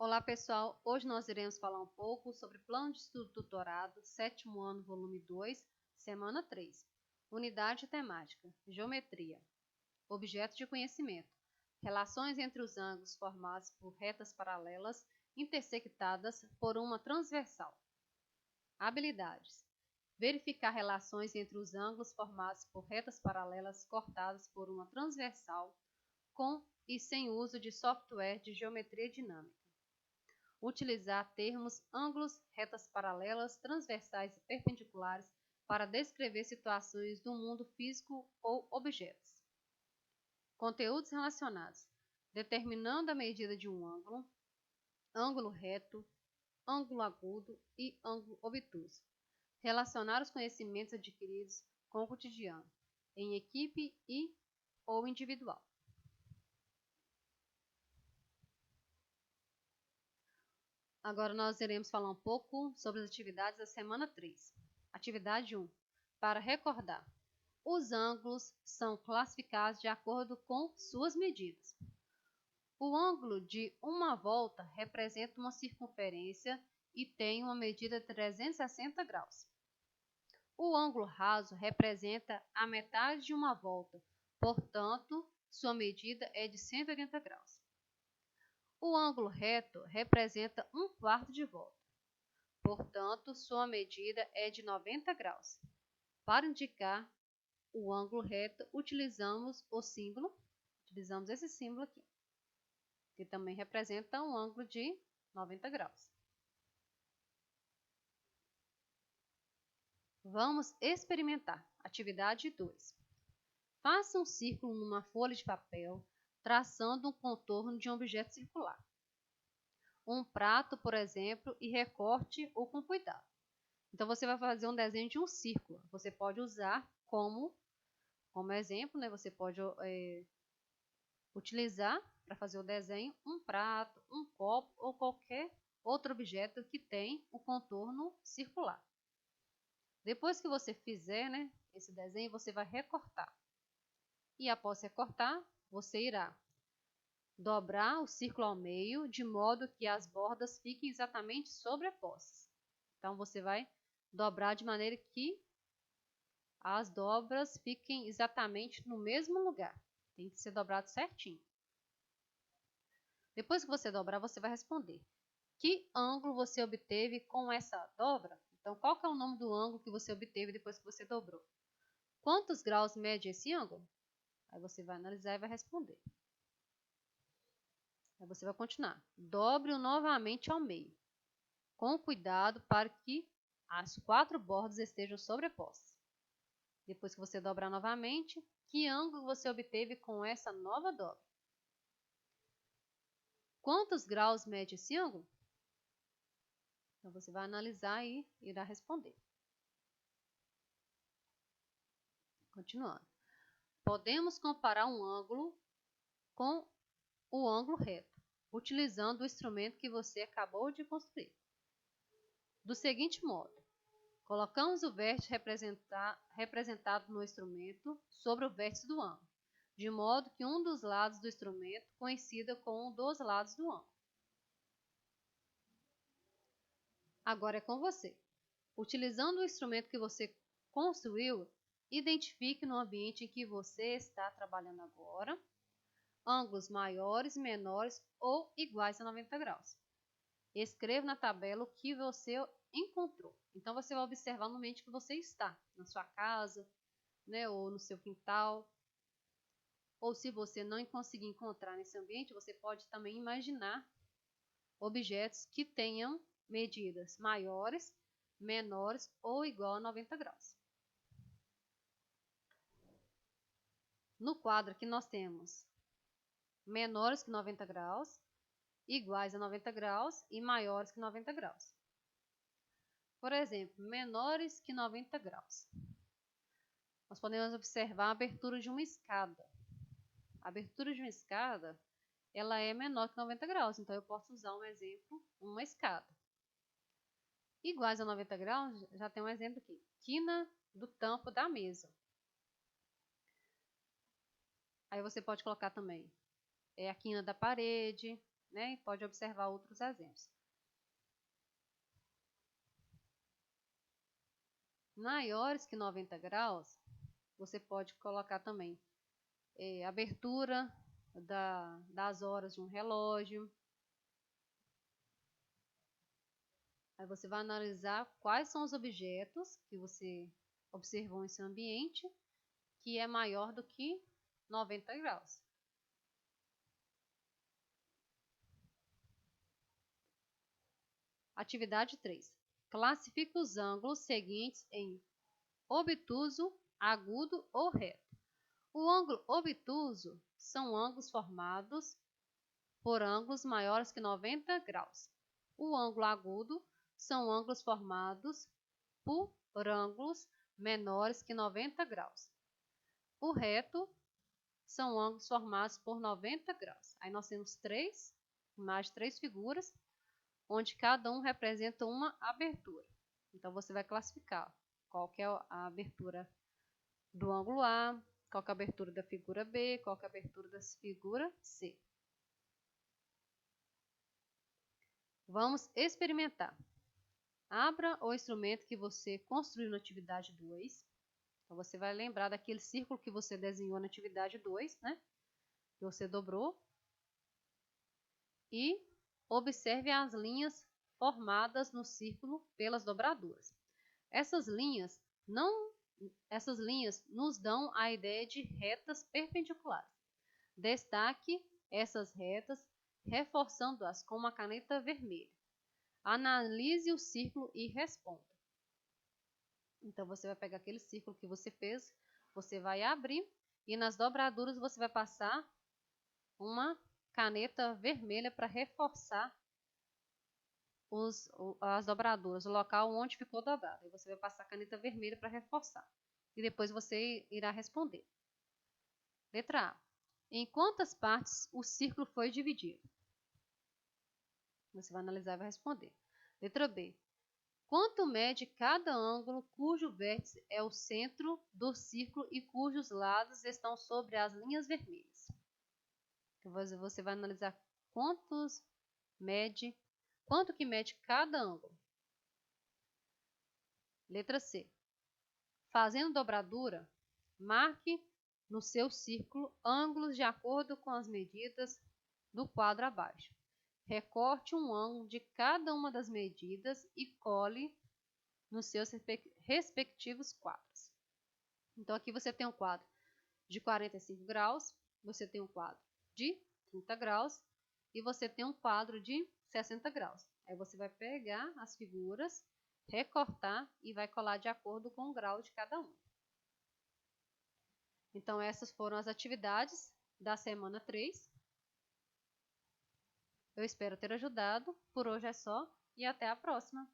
Olá pessoal, hoje nós iremos falar um pouco sobre Plano de Estudo do Doutorado, 7º ano, volume 2, semana 3. Unidade temática, Geometria. Objeto de conhecimento, relações entre os ângulos formados por retas paralelas intersectadas por uma transversal. Habilidades, verificar relações entre os ângulos formados por retas paralelas cortadas por uma transversal, com e sem uso de software de geometria dinâmica. Utilizar termos ângulos, retas paralelas, transversais e perpendiculares para descrever situações do mundo físico ou objetos. Conteúdos relacionados: determinando a medida de um ângulo, ângulo reto, ângulo agudo e ângulo obtuso. Relacionar os conhecimentos adquiridos com o cotidiano, em equipe e ou individual. Agora nós iremos falar um pouco sobre as atividades da semana 3. Atividade 1. Para recordar, os ângulos são classificados de acordo com suas medidas. O ângulo de uma volta representa uma circunferência e tem uma medida de 360 graus. O ângulo raso representa a metade de uma volta, portanto, sua medida é de 180 graus. O ângulo reto representa 1/4 de volta, portanto, sua medida é de 90 graus. Para indicar o ângulo reto, utilizamos esse símbolo aqui, que também representa um ângulo de 90 graus. Vamos experimentar. Atividade 2. Faça um círculo numa folha de papel, traçando um contorno de um objeto circular. Um prato, por exemplo, e recorte-o com cuidado. Então, você vai fazer um desenho de um círculo. Você pode usar como exemplo, né? Você pode utilizar para fazer o desenho um prato, um copo ou qualquer outro objeto que tem o contorno circular. Depois que você fizer, né, esse desenho, você vai recortar. E após recortar, você irá dobrar o círculo ao meio, de modo que as bordas fiquem exatamente sobrepostas. Então, você vai dobrar de maneira que as dobras fiquem exatamente no mesmo lugar. Tem que ser dobrado certinho. Depois que você dobrar, você vai responder: que ângulo você obteve com essa dobra? Então, qual que é o nome do ângulo que você obteve depois que você dobrou? Quantos graus mede esse ângulo? Aí você vai analisar e vai responder. Aí você vai continuar. Dobre-o novamente ao meio, com cuidado para que as 4 bordas estejam sobrepostas. Depois que você dobrar novamente, que ângulo você obteve com essa nova dobra? Quantos graus mede esse ângulo? Então, você vai analisar e irá responder. Continuando. Podemos comparar um ângulo com o ângulo reto, utilizando o instrumento que você acabou de construir. Do seguinte modo: colocamos o vértice representado no instrumento sobre o vértice do ângulo, de modo que um dos lados do instrumento coincida com um dos lados do ângulo. Agora é com você. Utilizando o instrumento que você construiu, identifique no ambiente em que você está trabalhando agora ângulos maiores, menores ou iguais a 90 graus. Escreva na tabela o que você encontrou. Então, você vai observar no ambiente que você está, na sua casa, né, ou no seu quintal. Ou se você não conseguir encontrar nesse ambiente, você pode também imaginar objetos que tenham medidas maiores, menores ou igual a 90 graus. No quadro aqui nós temos menores que 90 graus, iguais a 90 graus e maiores que 90 graus. Por exemplo, menores que 90 graus. Nós podemos observar a abertura de uma escada. A abertura de uma escada, ela é menor que 90 graus, então eu posso usar um exemplo, uma escada. Iguais a 90 graus, já tem um exemplo aqui, quina do tampo da mesa. Aí você pode colocar também a quina da parede, né? E pode observar outros exemplos. Maiores que 90 graus, você pode colocar também abertura das horas de um relógio. Aí você vai analisar quais são os objetos que você observou em seu ambiente que é maior do que 90 graus. Atividade 3. Classifique os ângulos seguintes em obtuso, agudo ou reto. O ângulo obtuso são ângulos formados por ângulos maiores que 90 graus. O ângulo agudo são ângulos formados por ângulos menores que 90 graus. O reto são ângulos formados por 90 graus. Aí nós temos mais três figuras, onde cada um representa uma abertura. Então você vai classificar qual que é a abertura do ângulo A, qual que é a abertura da figura B, qual que é a abertura da figura C. Vamos experimentar. Abra o instrumento que você construiu na atividade 2. Então você vai lembrar daquele círculo que você desenhou na atividade 2, né? Que você dobrou. E observe as linhas formadas no círculo pelas dobraduras. Essas linhas nos dão a ideia de retas perpendiculares. Destaque essas retas, reforçando-as com uma caneta vermelha. Analise o círculo e responda. Então, você vai pegar aquele círculo que você fez, você vai abrir e nas dobraduras você vai passar uma caneta vermelha para reforçar as dobraduras, o local onde ficou dobrado. Aí você vai passar a caneta vermelha para reforçar. E depois você irá responder. Letra A. Em quantas partes o círculo foi dividido? Você vai analisar e vai responder. Letra B. Quanto mede cada ângulo cujo vértice é o centro do círculo e cujos lados estão sobre as linhas vermelhas? Então, você vai analisar quanto que mede cada ângulo. Letra C. Fazendo dobradura, marque no seu círculo ângulos de acordo com as medidas do quadro abaixo. Recorte um ângulo de cada uma das medidas e cole nos seus respectivos quadros. Então, aqui você tem um quadro de 45 graus, você tem um quadro de 30 graus e você tem um quadro de 60 graus. Aí você vai pegar as figuras, recortar e vai colar de acordo com o grau de cada um. Então, essas foram as atividades da semana 3. Eu espero ter ajudado. Por hoje é só e até a próxima.